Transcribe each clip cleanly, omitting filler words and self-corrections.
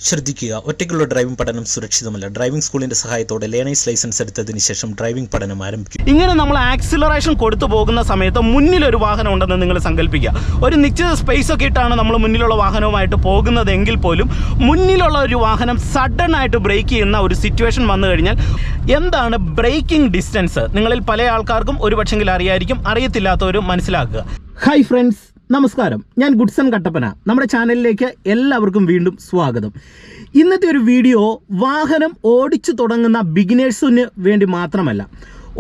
ശ്രദ്ധിക്കുക, ഒറ്റയ്ക്കുള്ള ഡ്രൈവിംഗ് പഠനം സുരക്ഷിതമല്ല. ഡ്രൈവിംഗ് സ്കൂളിന്റെ സഹായത്തോടെ ലേണേഴ്സ് ലൈസൻസ് എടുത്തതിന് ശേഷം ഡ്രൈവിംഗ് പഠനം ആരംഭിക്കും. ഇങ്ങനെ നമ്മൾ ആക്സിലറേഷൻ കൊടുത്തു പോകുന്ന സമയത്ത് മുന്നിലൊരു വാഹനം ഉണ്ടെന്ന് നിങ്ങൾ സങ്കല്പിക്കുക. ഒരു നിശ്ചിത സ്പേസ് ഒക്കെ ഇട്ടാണ് നമ്മൾ മുന്നിലുള്ള വാഹനവുമായിട്ട് പോകുന്നതെങ്കിൽ പോലും മുന്നിലുള്ള ഒരു വാഹനം സഡൻ ആയിട്ട് ബ്രേക്ക് ചെയ്യുന്ന ഒരു സിറ്റുവേഷൻ വന്നു കഴിഞ്ഞാൽ എന്താണ് ബ്രേക്കിംഗ് ഡിസ്റ്റൻസ്? നിങ്ങളിൽ പല ആൾക്കാർക്കും ഒരു പക്ഷെങ്കിൽ അറിയായിരിക്കും, അറിയത്തില്ലാത്തവരും മനസ്സിലാക്കുക. ഹായ് ഫ്രണ്ട്സ്, നമസ്കാരം. ഞാൻ ഗുഡ്സൺ കട്ടപ്പന. നമ്മുടെ ചാനലിലേക്ക് എല്ലാവർക്കും വീണ്ടും സ്വാഗതം. ഇന്നത്തെ ഒരു വീഡിയോ വാഹനം ഓടിച്ചു തുടങ്ങുന്ന ബിഗിനേഴ്സിന് വേണ്ടി മാത്രമല്ല,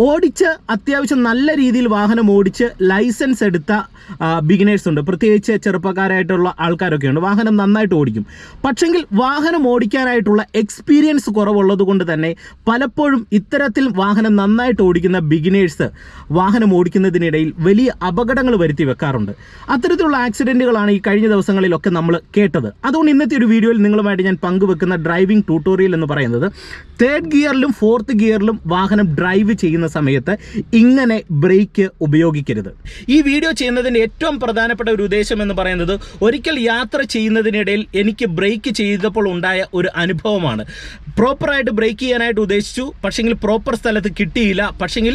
ഓടിച്ച് അത്യാവശ്യം നല്ല രീതിയിൽ വാഹനം ഓടിച്ച് ലൈസൻസ് എടുത്ത ബിഗിനേഴ്സ് ഉണ്ട്. പ്രത്യേകിച്ച് ചെറുപ്പക്കാരായിട്ടുള്ള ആൾക്കാരൊക്കെ ഉണ്ട്. വാഹനം നന്നായിട്ട് ഓടിക്കും, പക്ഷെങ്കിൽ വാഹനം ഓടിക്കാനായിട്ടുള്ള എക്സ്പീരിയൻസ് കുറവുള്ളത് കൊണ്ട് തന്നെ പലപ്പോഴും ഇത്തരത്തിൽ വാഹനം നന്നായിട്ട് ഓടിക്കുന്ന ബിഗിനേഴ്സ് വാഹനം ഓടിക്കുന്നതിനിടയിൽ വലിയ അപകടങ്ങൾ വരുത്തി വെക്കാറുണ്ട്. അത്തരത്തിലുള്ള ആക്സിഡൻറ്റുകളാണ് ഈ കഴിഞ്ഞ ദിവസങ്ങളിലൊക്കെ നമ്മൾ കേട്ടത്. അതുകൊണ്ട് ഇന്നത്തെ ഒരു വീഡിയോയിൽ നിങ്ങളുമായിട്ട് ഞാൻ പങ്കുവെക്കുന്ന ഡ്രൈവിംഗ് ട്യൂട്ടോറിയൽ എന്ന് പറയുന്നത് തേർഡ് ഗിയറിലും ഫോർത്ത് ഗിയറിലും വാഹനം ഡ്രൈവ് ചെയ്യുന്ന സമയത്ത് ഇങ്ങനെ ബ്രേക്ക് ഉപയോഗിക്കരുത്. ഈ വീഡിയോ ചെയ്യുന്നതിൻ്റെ ഏറ്റവും പ്രധാനപ്പെട്ട ഒരു ഉദ്ദേശം എന്ന് പറയുന്നത്, ഒരിക്കൽ യാത്ര ചെയ്യുന്നതിനിടയിൽ എനിക്ക് ബ്രേക്ക് ചെയ്തപ്പോൾ ഉണ്ടായ ഒരു അനുഭവമാണ്. പ്രോപ്പറായിട്ട് ബ്രേക്ക് ചെയ്യാനായിട്ട് ഉദ്ദേശിച്ചു, പക്ഷെങ്കിൽ പ്രോപ്പർ സ്ഥലത്ത് കിട്ടിയില്ല. പക്ഷെങ്കിൽ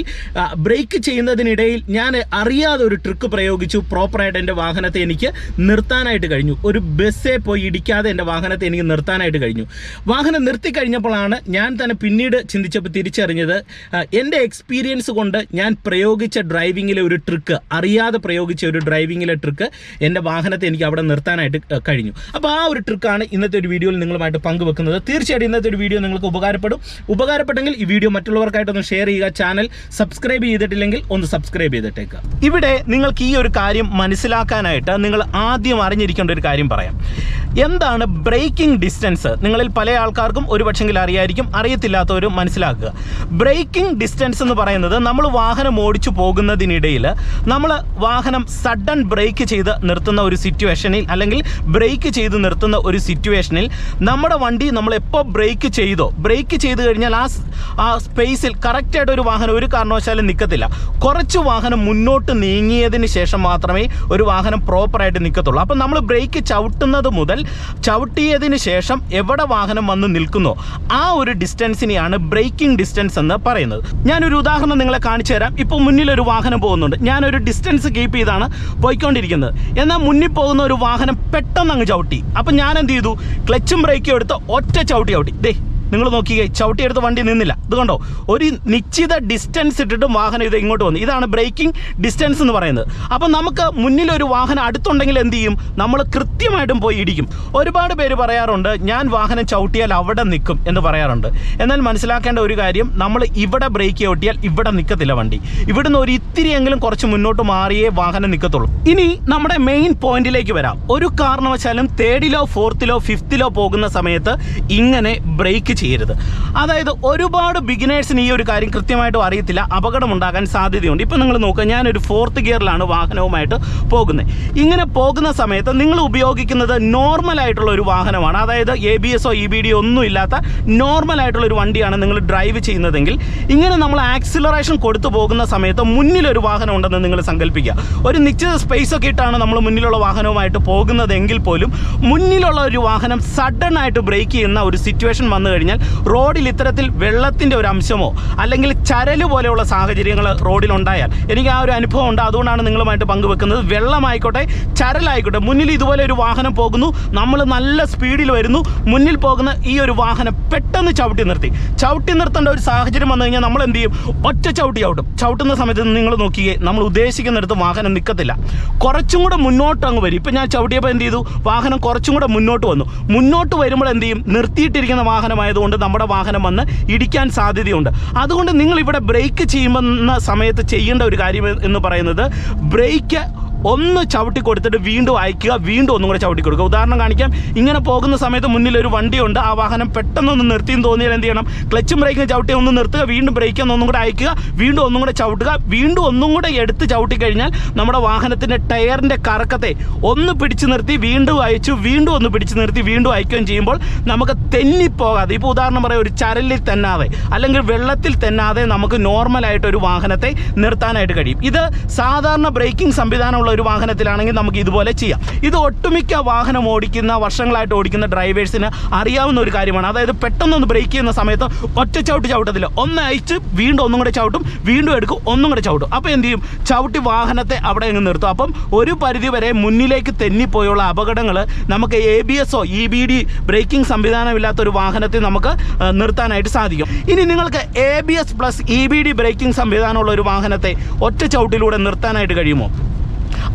ബ്രേക്ക് ചെയ്യുന്നതിനിടയിൽ ഞാൻ അറിയാതെ ഒരു ട്രിക്ക് പ്രയോഗിച്ചു. പ്രോപ്പറായിട്ട് എൻ്റെ വാഹനത്തെ എനിക്ക് നിർത്താനായിട്ട് കഴിഞ്ഞു. ഒരു ബസ്സേ പോയി ഇടിക്കാതെ എൻ്റെ വാഹനത്തെ എനിക്ക് നിർത്താനായിട്ട് കഴിഞ്ഞു. വാഹനം നിർത്തി കഴിഞ്ഞപ്പോഴാണ് ഞാൻ തന്നെ പിന്നീട് ചിന്തിച്ചപ്പോൾ തിരിച്ചറിഞ്ഞത്, എൻ്റെ എക്സ്പീരിയൻസ് കൊണ്ട് ഞാൻ പ്രയോഗിച്ച ഡ്രൈവിങ്ങിലെ ഒരു ട്രിക്ക്, അറിയാതെ പ്രയോഗിച്ച ഒരു ഡ്രൈവിങ്ങിലെ ട്രിക്ക് എൻ്റെ വാഹനത്തെ എനിക്ക് അവിടെ നിർത്താനായിട്ട് കഴിഞ്ഞു. അപ്പോൾ ആ ഒരു ട്രിക്കാണ് ഇന്നത്തെ ഒരു വീഡിയോയിൽ നിങ്ങളുമായിട്ട് പങ്കുവെക്കുന്നത്. തീർച്ചയായിട്ടും ഇന്നത്തെ ഒരു വീഡിയോ നിങ്ങൾക്ക് ഉപകാരപ്പെട്ടെങ്കിൽ ഈ വീഡിയോ മറ്റുള്ളവർക്കായിട്ടൊന്ന് ഷെയർ ചെയ്യുക. ചാനൽ സബ്സ്ക്രൈബ് ചെയ്തിട്ടില്ലെങ്കിൽ ഒന്ന് സബ്സ്ക്രൈബ് ചെയ്തിട്ടേക്കുക. ഇവിടെ നിങ്ങൾക്ക് ഈ ഒരു കാര്യം മനസ്സിലാക്കാനായിട്ട് നിങ്ങൾ ആദ്യം അറിഞ്ഞിരിക്കേണ്ട ഒരു കാര്യം പറയാം. എന്താണ് ബ്രേക്കിംഗ് ഡിസ്റ്റൻസ്? നിങ്ങളിൽ പല ആൾക്കാർക്കും ഒരു പക്ഷെങ്കിൽ അറിയായിരിക്കും, അറിയത്തില്ലാത്തവരും മനസ്സിലാക്കുക. ബ്രേക്കിംഗ് ഡിസ്റ്റൻസ് എന്ന് പറയുന്നത്, നമ്മൾ വാഹനം ഓടിച്ചു പോകുന്നതിനിടയിൽ നമ്മൾ വാഹനം സഡൻ ബ്രേക്ക് ചെയ്ത് നിർത്തുന്ന ഒരു സിറ്റുവേഷനിൽ, അല്ലെങ്കിൽ ബ്രേക്ക് ചെയ്ത് നിർത്തുന്ന ഒരു സിറ്റുവേഷനിൽ നമ്മുടെ വണ്ടി നമ്മൾ എപ്പോൾ ബ്രേക്ക് ചെയ്ത് കഴിഞ്ഞാൽ ആ സ്പേസിൽ കറക്റ്റായിട്ട് ഒരു വാഹനം ഒരു കാരണവശാലും നിൽക്കത്തില്ല. കുറച്ച് വാഹനം മുന്നോട്ട് നീങ്ങിയതിന് ശേഷം മാത്രമേ ഒരു വാഹനം പ്രോപ്പറായിട്ട് നിൽക്കത്തുള്ളൂ. അപ്പം നമ്മൾ ബ്രേക്ക് ചവിട്ടുന്നത് മുതൽ ചവിട്ടിയതിന് ശേഷം എവിടെ വാഹനം വന്ന് നിൽക്കുന്നോ ആ ഒരു ഡിസ്റ്റൻസിനെയാണ് ബ്രേക്കിംഗ് ഡിസ്റ്റൻസ് എന്ന് പറയുന്നത്. ഞാനൊരു ഉദാഹരണം നിങ്ങളെ കാണിച്ചു തരാം. ഇപ്പോൾ മുന്നിലൊരു വാഹനം പോകുന്നുണ്ട്, ഞാനൊരു ഡിസ്റ്റൻസ് കീപ്പ് ചെയ്താണ് പോയിക്കൊണ്ടിരിക്കുന്നത്. എന്നാൽ മുന്നിൽ പോകുന്ന ഒരു വാഹനം പെട്ടെന്ന് അങ്ങ് ചവിട്ടി. അപ്പം ഞാൻ എന്ത് ചെയ്തു? ക്ലച്ചും ബ്രേക്കും എടുത്ത് ഒറ്റ ചവിട്ടി. ദേ നിങ്ങൾ നോക്കിയേ, ചവിട്ടിയെടുത്ത് വണ്ടി നിന്നില്ല. ഇത് കണ്ടോ, ഒരു നിശ്ചിത ഡിസ്റ്റൻസ് ഇട്ടിട്ടും വാഹനം ഇത് ഇങ്ങോട്ട് വന്നു. ഇതാണ് ബ്രേക്കിംഗ് ഡിസ്റ്റൻസ് എന്ന് പറയുന്നത്. അപ്പം നമുക്ക് മുന്നിലൊരു വാഹനം അടുത്തുണ്ടെങ്കിൽ എന്ത് ചെയ്യും? നമ്മൾ കൃത്യമായിട്ടും പോയി ഇടിക്കും. ഒരുപാട് പേര് പറയാറുണ്ട്, ഞാൻ വാഹനം ചവിട്ടിയാൽ അവിടെ നിൽക്കും എന്ന് പറയാറുണ്ട്. എന്നാൽ മനസ്സിലാക്കേണ്ട ഒരു കാര്യം, നമ്മൾ ഇവിടെ ബ്രേക്ക് ചവിട്ടിയാൽ ഇവിടെ നിൽക്കത്തില്ല വണ്ടി. ഇവിടുന്ന് ഒരു ഇത്തിരിയെങ്കിലും കുറച്ച് മുന്നോട്ട് മാറിയേ വാഹനം നിൽക്കത്തുള്ളൂ. ഇനി നമ്മുടെ മെയിൻ പോയിന്റിലേക്ക് വരാം. ഒരു കാരണവശാലും തേർഡിലോ ഫോർത്തിലോ ഫിഫ്ത്തിലോ പോകുന്ന സമയത്ത് ഇങ്ങനെ ബ്രേക്ക് ചെയ്യരുത്. അതായത് ഒരുപാട് ബിഗിനേഴ്സിന് ഈ ഒരു കാര്യം കൃത്യമായിട്ടും അറിയത്തില്ല, അപകടമുണ്ടാകാൻ സാധ്യതയുണ്ട്. ഇപ്പം നിങ്ങൾ നോക്കുക, ഞാനൊരു ഫോർത്ത് ഗിയറിലാണ് വാഹനവുമായിട്ട് പോകുന്നത്. ഇങ്ങനെ പോകുന്ന സമയത്ത് നിങ്ങൾ ഉപയോഗിക്കുന്നത് നോർമലായിട്ടുള്ള ഒരു വാഹനമാണ്. അതായത് ABS EBD ഒന്നും ഇല്ലാത്ത നോർമലായിട്ടുള്ള ഒരു വണ്ടിയാണ് നിങ്ങൾ ഡ്രൈവ് ചെയ്യുന്നതെങ്കിൽ, ഇങ്ങനെ നമ്മൾ ആക്സിലറേഷൻ കൊടുത്തു പോകുന്ന സമയത്ത് മുന്നിലൊരു വാഹനം ഉണ്ടെന്ന് നിങ്ങൾ സങ്കല്പിക്കുക. ഒരു നിശ്ചിത സ്പേസ് ഒക്കെ ഇട്ടാണ് നമ്മൾ മുന്നിലുള്ള വാഹനവുമായിട്ട് പോകുന്നതെങ്കിൽ പോലും മുന്നിലുള്ള ഒരു വാഹനം സഡൻ ആയിട്ട് ബ്രേക്ക് ചെയ്യുന്ന ഒരു സിറ്റുവേഷൻ വന്നു കഴിഞ്ഞാൽ റോഡിൽ ഇത്തരത്തിൽ വെള്ളത്തിൻ്റെ ഒരു അംശമോ അല്ലെങ്കിൽ ചരല് പോലെയുള്ള സാഹചര്യങ്ങൾ റോഡിലുണ്ടായാൽ, എനിക്ക് ആ ഒരു അനുഭവം ഉണ്ട്, അതുകൊണ്ടാണ് നിങ്ങളുമായിട്ട് പങ്കുവെക്കുന്നത്. വെള്ളമായിക്കോട്ടെ ചരലായിക്കോട്ടെ, മുന്നിൽ ഇതുപോലെ ഒരു വാഹനം പോകുന്നു, നമ്മൾ നല്ല സ്പീഡിൽ വരുന്നു, മുന്നിൽ പോകുന്ന ഈ ഒരു വാഹനം പെട്ടെന്ന് ചവിട്ടി നിർത്തേണ്ട ഒരു സാഹചര്യം വന്നു കഴിഞ്ഞാൽ നമ്മൾ എന്ത് ചെയ്യും? ഒറ്റ ചവിട്ടുന്ന സമയത്ത് നിങ്ങൾ നോക്കിയേ, നമ്മൾ ഉദ്ദേശിക്കുന്നിടത്ത് വാഹനം നിൽക്കത്തില്ല, കുറച്ചും കൂടെ മുന്നോട്ട് അങ്ങ് വരും. ഇപ്പം ഞാൻ ചവിട്ടിയപ്പോൾ എന്ത് ചെയ്തു? വാഹനം കുറച്ചും കൂടെ മുന്നോട്ട് വന്നു. മുന്നോട്ട് വരുമ്പോൾ എന്ത് ചെയ്യും? നിർത്തിയിട്ടിരിക്കുന്ന വാഹനമായതുകൊണ്ട് നമ്മുടെ വാഹനം വന്ന് ഇടിക്കാൻ സാധ്യതയുണ്ട്. അതുകൊണ്ട് നിങ്ങൾ ഇവിടെ ബ്രേക്ക് ചെയ്യുന്ന സമയത്ത് ചെയ്യേണ്ട ഒരു കാര്യം എന്ന് പറയുന്നത്, ബ്രേക്ക് ഒന്ന് ചവിട്ടി കൊടുത്തിട്ട് വീണ്ടും അയക്കുക, വീണ്ടും ഒന്നും കൂടെ ചവിട്ടി കൊടുക്കുക. ഉദാഹരണം കാണിക്കാം. ഇങ്ങനെ പോകുന്ന സമയത്ത് മുന്നിലൊരു വണ്ടിയുണ്ട്, ആ വാഹനം പെട്ടെന്നൊന്ന് നിർത്തിയെന്ന് തോന്നിയാൽ എന്ത് ചെയ്യണം? ക്ലച്ചും ബ്രേക്കും ചവിട്ടി ഒന്ന് നിർത്തുക, വീണ്ടും ബ്രേക്ക് ഒന്നും കൂടെ അയക്കുക, വീണ്ടും ഒന്നും കൂടെ ചവിട്ടുക, വീണ്ടും ഒന്നും കൂടെ എടുത്ത് ചവിട്ടി കഴിഞ്ഞാൽ നമ്മുടെ വാഹനത്തിൻ്റെ ടയറിൻ്റെ കറക്കത്തെ ഒന്ന് പിടിച്ചു നിർത്തി വീണ്ടും അയച്ചു, വീണ്ടും ഒന്ന് പിടിച്ചു നിർത്തി വീണ്ടും അയക്കുകയും ചെയ്യുമ്പോൾ നമുക്ക് തെന്നിപ്പോകാതെ, ഇപ്പോൾ ഉദാഹരണം പറയാം, ഒരു ചരലിൽ തെന്നാതെ അല്ലെങ്കിൽ വെള്ളത്തിൽ തെന്നാതെ നമുക്ക് നോർമലായിട്ട് ഒരു വാഹനത്തെ നിർത്താനായിട്ട് കഴിയും. ഇത് സാധാരണ ബ്രേക്കിംഗ് സംവിധാനമുള്ള ഒരു വാഹനത്തിലാണെങ്കിൽ നമുക്ക് ഇതുപോലെ ചെയ്യാം. ഇത് ഒട്ടുമിക്ക വാഹനം ഓടിക്കുന്ന വർഷങ്ങളായിട്ട് ഓടിക്കുന്ന ഡ്രൈവേഴ്സിന് അറിയാവുന്ന ഒരു കാര്യമാണ്. അതായത് പെട്ടെന്നൊന്ന് ബ്രേക്ക് ചെയ്യുന്ന സമയത്ത് ഒറ്റ ചവിട്ട് ചവിട്ടത്തില്ല, ഒന്ന് അയച്ച് വീണ്ടും ഒന്നും കൂടെ ചവിട്ടും, വീണ്ടും എടുക്കും, ഒന്നും കൂടെ ചവിട്ടും. അപ്പോൾ എന്ത് ചെയ്യും, ചവിട്ടി വാഹനത്തെ അവിടെ അങ്ങ് നിർത്തും. അപ്പം ഒരു പരിധിവരെ മുന്നിലേക്ക് തെന്നിപ്പോയുള്ള അപകടങ്ങൾ നമുക്ക് ABS EBD ബ്രേക്കിംഗ് സംവിധാനമില്ലാത്തൊരു വാഹനത്തെ നമുക്ക് നിർത്താനായിട്ട് സാധിക്കും. ഇനി നിങ്ങൾക്ക് ABS + EBD ബ്രേക്കിംഗ് സംവിധാനമുള്ള ഒരു വാഹനത്തെ ഒറ്റ ചവിട്ടിലൂടെ നിർത്താനായിട്ട് കഴിയുമോ?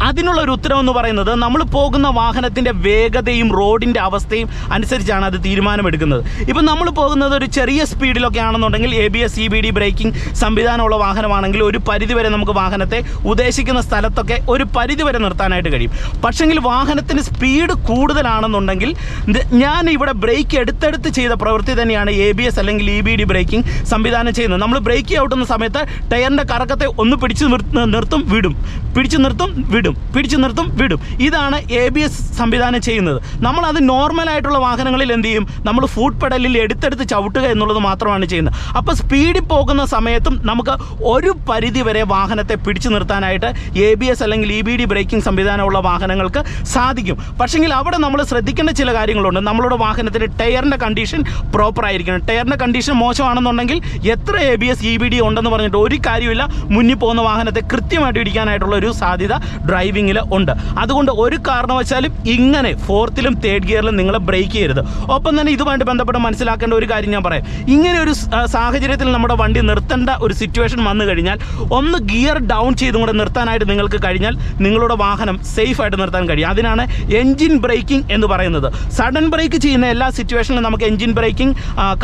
അതിനുള്ള ഒരു ഉത്തരം എന്ന് പറയുന്നത് നമ്മൾ പോകുന്ന വാഹനത്തിൻ്റെ വേഗതയും റോഡിൻ്റെ അവസ്ഥയും അനുസരിച്ചാണ് അത് തീരുമാനമെടുക്കുന്നത്. ഇപ്പം നമ്മൾ പോകുന്നത് ഒരു ചെറിയ സ്പീഡിലൊക്കെ ആണെന്നുണ്ടെങ്കിൽ ABS EBD ബ്രേക്കിംഗ് സംവിധാനമുള്ള വാഹനമാണെങ്കിൽ ഒരു പരിധിവരെ നമുക്ക് വാഹനത്തെ ഉദ്ദേശിക്കുന്ന സ്ഥലത്തൊക്കെ ഒരു പരിധിവരെ നിർത്താനായിട്ട് കഴിയും. പക്ഷെങ്കിൽ വാഹനത്തിന് സ്പീഡ് കൂടുതലാണെന്നുണ്ടെങ്കിൽ ഞാൻ ഇവിടെ ബ്രേക്ക് എടുത്തെടുത്ത് ചെയ്ത പ്രവൃത്തി തന്നെയാണ് ABS അല്ലെങ്കിൽ EBD ബ്രേക്കിംഗ് സംവിധാനം ചെയ്യുന്നത്. നമ്മൾ ബ്രേക്ക് ഔട്ടുന്ന സമയത്ത് ടയറിൻ്റെ കറക്കത്തെ ഒന്ന് പിടിച്ച് നിർത്തും വിടും, പിടിച്ച് നിർത്തും വിടും, പിടിച്ചു നിർത്തും വിടും. ഇതാണ് ABS സംവിധാനം ചെയ്യുന്നത്. നമ്മളത് നോർമലായിട്ടുള്ള വാഹനങ്ങളിൽ എന്ത് ചെയ്യും, നമ്മൾ ഫുഡ് പെഡലിൽ എടുത്തെടുത്ത് ചവിട്ടുക എന്നുള്ളത് മാത്രമാണ് ചെയ്യുന്നത്. അപ്പോൾ സ്പീഡിൽ പോകുന്ന സമയത്തും നമുക്ക് ഒരു പരിധി വരെ വാഹനത്തെ പിടിച്ചു നിർത്താനായിട്ട് ABS അല്ലെങ്കിൽ EBD ബ്രേക്കിംഗ് സംവിധാനമുള്ള വാഹനങ്ങൾക്ക് സാധിക്കും. പക്ഷെങ്കിൽ അവിടെ നമ്മൾ ശ്രദ്ധിക്കേണ്ട ചില കാര്യങ്ങളുണ്ട്. നമ്മളുടെ വാഹനത്തിൻ്റെ ടയറിൻ്റെ കണ്ടീഷൻ പ്രോപ്പർ ആയിരിക്കണം. ടയറിൻ്റെ കണ്ടീഷൻ മോശമാണെന്നുണ്ടെങ്കിൽ എത്ര ABS EBD ഉണ്ടെന്ന് പറഞ്ഞിട്ട് ഒരു കാര്യമില്ല, മുന്നിൽ പോകുന്ന വാഹനത്തെ കൃത്യമായിട്ട് ഇടിക്കാനായിട്ടുള്ള ഒരു സാധ്യത ഡ്രൈവിങ്ങിൽ ഉണ്ട്. അതുകൊണ്ട് ഒരു കാരണവശാലും ഇങ്ങനെ 4th-ലും 3rd ഗിയറിലും നിങ്ങൾ ബ്രേക്ക് ചെയ്യരുത്. ഒപ്പം തന്നെ ഇതുമായിട്ട് ബന്ധപ്പെട്ട് മനസ്സിലാക്കേണ്ട ഒരു കാര്യം ഞാൻ പറയാം. ഇങ്ങനെ ഒരു സാഹചര്യത്തിൽ നമ്മുടെ വണ്ടി നിർത്തേണ്ട ഒരു സിറ്റുവേഷൻ വന്നു കഴിഞ്ഞാൽ ഒന്ന് ഗിയർ ഡൗൺ ചെയ്തും കൂടെ നിർത്താനായിട്ട് നിങ്ങൾക്ക് കഴിഞ്ഞാൽ നിങ്ങളുടെ വാഹനം സേഫായിട്ട് നിർത്താൻ കഴിയും. അതിനാണ് എൻജിൻ ബ്രേക്കിംഗ് എന്ന് പറയുന്നത്. സഡൻ ബ്രേക്ക് ചെയ്യുന്ന എല്ലാ സിറ്റുവേഷനിലും നമുക്ക് എൻജിൻ ബ്രേക്കിംഗ്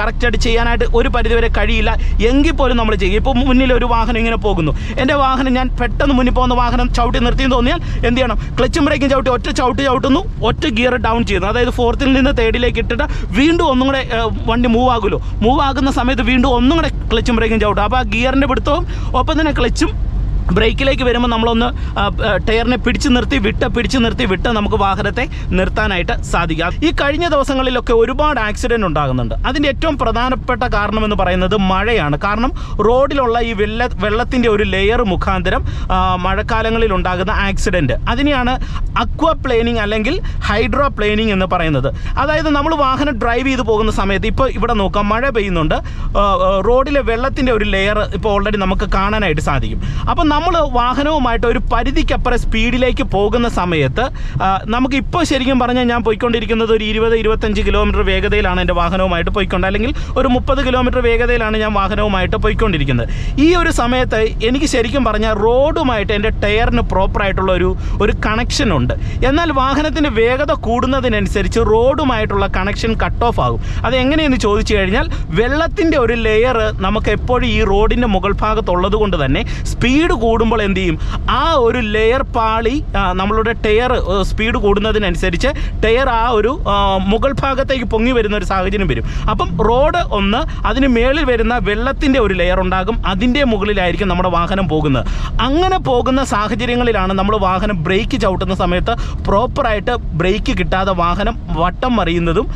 കറക്റ്റായിട്ട് ചെയ്യാനായിട്ട് ഒരു പരിധിവരെ കഴിയില്ല. എങ്കിൽ പോലും നമ്മൾ ചെയ്യും. ഇപ്പോൾ മുന്നിൽ ഒരു വാഹനം ഇങ്ങനെ പോകുന്നു, എൻ്റെ വാഹനം ഞാൻ പെട്ടെന്ന് മുന്നിൽ പോകുന്ന വാഹനം ചവിട്ടി നിർത്തി തോന്നിയാൽ എന്ത് ചെയ്യണം, ക്ലച്ചും ബ്രേക്കും ചവിട്ടി ഒറ്റ ചവിട്ടുന്നു, ഒറ്റ ഗിയർ ഡൗൺ ചെയ്യുന്നു. അതായത് 4th-ൽ നിന്ന് 3rd-ലേക്ക് ഇട്ടിട്ട് വീണ്ടും ഒന്നും കൂടെ വണ്ടി മൂവ് ആകുന്ന സമയത്ത് വീണ്ടും ഒന്നും കൂടെ ക്ലച്ചും ബ്രേക്കും ചവിട്ടും. അപ്പോൾ ആ ഗിയറിൻ്റെ പിടുത്തവും ഒപ്പം തന്നെ ക്ലച്ചും ബ്രേക്കിലേക്ക് വരുമ്പോൾ നമ്മളൊന്ന് ടയറിനെ പിടിച്ചു നിർത്തി വിട്ട് നമുക്ക് വാഹനത്തെ നിർത്താനായിട്ട് സാധിക്കും. ഈ കഴിഞ്ഞ ദിവസങ്ങളിലൊക്കെ ഒരുപാട് ആക്സിഡൻറ്റ് ഉണ്ടാകുന്നുണ്ട്. അതിൻ്റെ ഏറ്റവും പ്രധാനപ്പെട്ട കാരണമെന്ന് പറയുന്നത് മഴയാണ്. കാരണം റോഡിലുള്ള ഈ വെള്ളത്തിൻ്റെ ഒരു ലെയർ മുഖാന്തരം മഴക്കാലങ്ങളിൽ ഉണ്ടാകുന്ന ആക്സിഡൻറ്റ്, അതിനെയാണ് അക്വാപ്ലേനിങ് അല്ലെങ്കിൽ ഹൈഡ്രോപ്ലേനിങ് എന്ന് പറയുന്നത്. അതായത് നമ്മൾ വാഹനം ഡ്രൈവ് ചെയ്ത് പോകുന്ന സമയത്ത് ഇപ്പോൾ ഇവിടെ നോക്കാം, മഴ പെയ്യുന്നുണ്ട്, റോഡിലെ വെള്ളത്തിൻ്റെ ഒരു ലെയർ ഇപ്പോൾ ഓൾറെഡി നമുക്ക് കാണാനായിട്ട് സാധിക്കും. അപ്പം നമ്മൾ വാഹനവുമായിട്ട് ഒരു പരിധിക്കപ്പുറം സ്പീഡിലേക്ക് പോകുന്ന സമയത്ത് നമുക്കിപ്പോൾ ശരിക്കും പറഞ്ഞാൽ ഞാൻ പോയിക്കൊണ്ടിരിക്കുന്നത് ഒരു 20-25 കിലോമീറ്റർ വേഗതയിലാണ് എൻ്റെ വാഹനവുമായിട്ട് പോയിക്കൊണ്ട്, അല്ലെങ്കിൽ ഒരു 30 കിലോമീറ്റർ വേഗതയിലാണ് ഞാൻ വാഹനവുമായിട്ട് പോയിക്കൊണ്ടിരിക്കുന്നത്. ഈ ഒരു സമയത്ത് എനിക്ക് ശരിക്കും പറഞ്ഞാൽ റോഡുമായിട്ട് എൻ്റെ ടയറിന് പ്രോപ്പറായിട്ടുള്ള ഒരു കണക്ഷൻ ഉണ്ട്. എന്നാൽ വാഹനത്തിൻ്റെ വേഗത കൂടുന്നതിനനുസരിച്ച് റോഡുമായിട്ടുള്ള കണക്ഷൻ കട്ട് ഓഫ് ആകും. അത് എങ്ങനെയെന്ന് ചോദിച്ചു കഴിഞ്ഞാൽ വെള്ളത്തിൻ്റെ ഒരു ലെയർ നമുക്ക് എപ്പോഴും ഈ റോഡിൻ്റെ മുകൾ ഭാഗത്തുള്ളത് കൊണ്ട് തന്നെ സ്പീഡ് കൂടുമ്പോൾ എന്ത് ചെയ്യും, ആ ഒരു ലെയർ പാളി നമ്മളുടെ ടയർ സ്പീഡ് കൂടുന്നതിനനുസരിച്ച് ടയർ ആ ഒരു മുകൾ ഭാഗത്തേക്ക് പൊങ്ങി വരുന്ന ഒരു സാഹചര്യം വരും. അപ്പം റോഡ് ഒന്ന്, അതിന് മേളിൽ വരുന്ന വെള്ളത്തിൻ്റെ ഒരു ലെയർ ഉണ്ടാകും, അതിൻ്റെ മുകളിലായിരിക്കും നമ്മുടെ വാഹനം പോകുന്നത്. അങ്ങനെ പോകുന്ന സാഹചര്യങ്ങളിലാണ് നമ്മൾ വാഹനം ബ്രേക്ക് ചവിട്ടുന്ന സമയത്ത് പ്രോപ്പറായിട്ട് ബ്രേക്ക് കിട്ടാതെ വാഹനം വട്ടം മറിയുന്നതും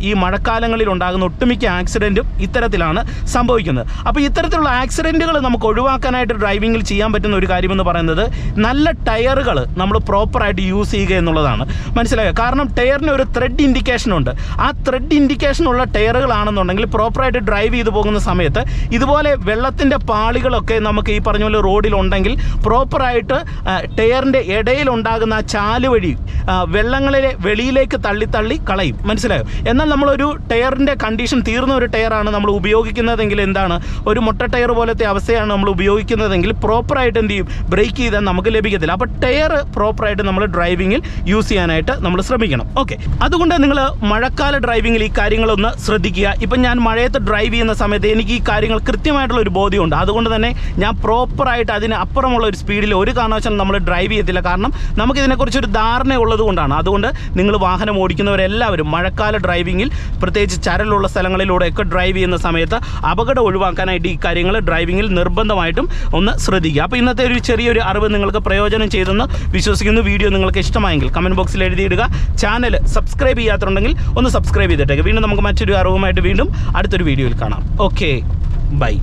ഈ മഴക്കാലങ്ങളിൽ ഉണ്ടാകുന്ന ഒട്ടുമിക്ക ആക്സിഡൻറ്റും ഇത്തരത്തിലാണ് സംഭവിക്കുന്നത്. അപ്പോൾ ഇത്തരത്തിലുള്ള ആക്സിഡൻറ്റുകൾ നമുക്ക് ഒഴിവാക്കാനായിട്ട് ഡ്രൈവിങ്ങിൽ ചെയ്യാൻ പറ്റുന്ന ഒരു കാര്യമെന്ന് പറയുന്നത് നല്ല ടയറുകൾ നമ്മൾ പ്രോപ്പറായിട്ട് യൂസ് ചെയ്യുക എന്നുള്ളതാണ്. മനസ്സിലായോ? കാരണം ടയറിന് ഒരു ത്രെഡ് ഇൻഡിക്കേഷൻ ഉണ്ട്. ആ ത്രെഡ് ഇൻഡിക്കേഷനുള്ള ടയറുകളാണെന്നുണ്ടെങ്കിൽ പ്രോപ്പറായിട്ട് ഡ്രൈവ് ചെയ്ത് പോകുന്ന സമയത്ത് ഇതുപോലെ വെള്ളത്തിൻ്റെ പാളികളൊക്കെ നമുക്ക് ഈ പറഞ്ഞ പോലെ റോഡിലുണ്ടെങ്കിൽ പ്രോപ്പറായിട്ട് ടയറിൻ്റെ ഇടയിലുണ്ടാകുന്ന ആ ചാല് വഴി വെള്ളങ്ങളിലെ വെളിയിലേക്ക് തള്ളി കളയും. മനസ്സിലായോ? എന്നാൽ നമ്മളൊരു ടയറിൻ്റെ കണ്ടീഷൻ തീർന്ന ഒരു ടയറാണ് നമ്മൾ ഉപയോഗിക്കുന്നതെങ്കിൽ എന്താണ്, ഒരു മുട്ട ടയർ പോലത്തെ അവസ്ഥയാണ് നമ്മൾ ഉപയോഗിക്കുന്നതെങ്കിൽ പ്രോപ്പറായിട്ട് എന്ത് ചെയ്യും, ബ്രേക്ക് ചെയ്താൽ നമുക്ക് ലഭിക്കത്തില്ല. അപ്പോൾ ടയർ പ്രോപ്പറായിട്ട് നമ്മൾ ഡ്രൈവിങ്ങിൽ യൂസ് ചെയ്യാനായിട്ട് നമ്മൾ ശ്രമിക്കണം. ഓക്കെ, അതുകൊണ്ട് നിങ്ങൾ മഴക്കാല ഡ്രൈവിങ്ങിൽ ഈ കാര്യങ്ങളൊന്ന് ശ്രദ്ധിക്കുക. ഇപ്പം ഞാൻ മഴയത്ത് ഡ്രൈവ് ചെയ്യുന്ന സമയത്ത് എനിക്ക് ഈ കാര്യങ്ങൾ കൃത്യമായിട്ടുള്ള ഒരു ബോധ്യമുണ്ട്. അതുകൊണ്ട് തന്നെ ഞാൻ പ്രോപ്പറായിട്ട് അതിന് അപ്പുറമുള്ള ഒരു സ്പീഡിൽ ഒരു കാരണവശാലും നമ്മൾ ഡ്രൈവ് ചെയ്യത്തില്ല. കാരണം നമുക്കിതിനെക്കുറിച്ചൊരു ധാരണ ഉള്ളത് കൊണ്ടാണ്. അതുകൊണ്ട് നിങ്ങൾ വാഹനം ഓടിക്കുന്നവരെല്ലാവരും മഴക്കാല ഡ്രൈവിങ്ങിൽ, പ്രത്യേകിച്ച് ചരലുള്ള സ്ഥലങ്ങളിലൂടെയൊക്കെ ഡ്രൈവ് ചെയ്യുന്ന സമയത്ത് അപകടം ഒഴിവാക്കാനായിട്ട് ഈ കാര്യങ്ങൾ ഡ്രൈവിങ്ങിൽ നിർബന്ധമായിട്ടും ഒന്ന് ശ്രദ്ധിക്കുക. അപ്പോൾ ഇന്നത്തെ ഒരു ചെറിയൊരു അറിവ് നിങ്ങൾക്ക് പ്രയോജനം ചെയ്തെന്ന് വിശ്വസിക്കുന്നു. വീഡിയോ നിങ്ങൾക്ക് ഇഷ്ടമായെങ്കിൽ കമൻറ്റ് ബോക്സിൽ എഴുതിയിടുക. ചാനൽ സബ്സ്ക്രൈബ് ചെയ്യാത്തുണ്ടെങ്കിൽ ഒന്ന് സബ്സ്ക്രൈബ് ചെയ്തിട്ടേക്ക്. വീണ്ടും നമുക്ക് മറ്റൊരു അറിവുമായിട്ട് വീണ്ടും അടുത്തൊരു വീഡിയോയിൽ കാണാം. Okay, by.